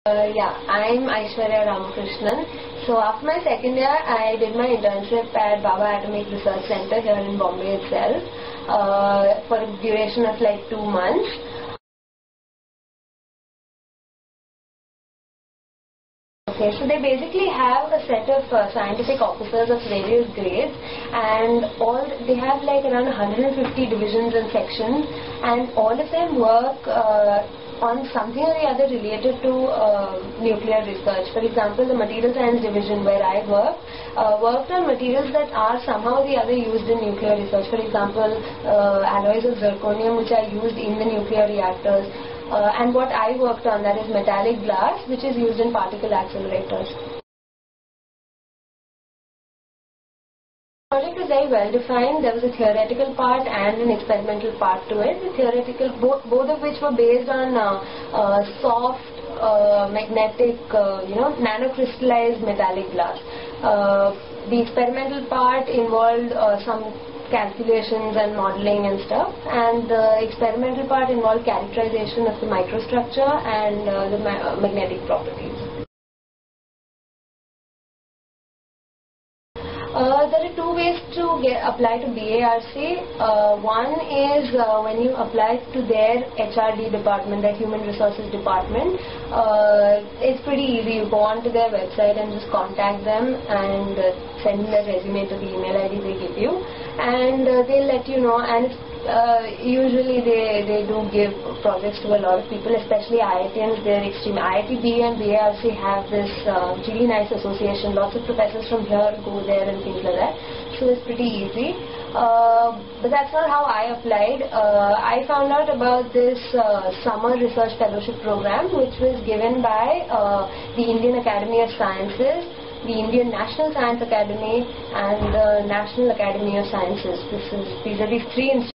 Yeah, I'm Aishwarya Ramakrishnan. So after my second year, I did my internship at Bhabha Atomic Research Center here in Bombay itself for a duration of like 2 months. Okay, so they basically have a set of scientific officers of various grades, and they have like around 150 divisions and sections, and all of them work on something or the other related to nuclear research. For example, the material science division where I worked on materials that are somehow or the other used in nuclear research. For example, alloys of zirconium which are used in the nuclear reactors. And what I worked on, that is metallic glass, which is used in particle accelerators. The project was very well defined. There was a theoretical part and an experimental part to it. The theoretical, both of which were based on soft, magnetic, nanocrystallized metallic glass. The experimental part involved some calculations and modeling and stuff, and the experimental part involved characterization of the microstructure and the magnetic properties. There are two ways to apply to BARC. One is when you apply to their HRD department, their Human Resources Department. It's pretty easy. You go on to their website and just contact them and send their resume to the email ID they give you, and they'll let you know. And usually they do give projects to a lot of people, especially IITians. They're extreme. IITB and BARC have this really nice association. Lots of professors from here go there and things like that. So it's pretty easy. But that's not how I applied. I found out about this summer research fellowship program, which was given by the Indian Academy of Sciences, the Indian National Science Academy, and the National Academy of Sciences. These are the three institutions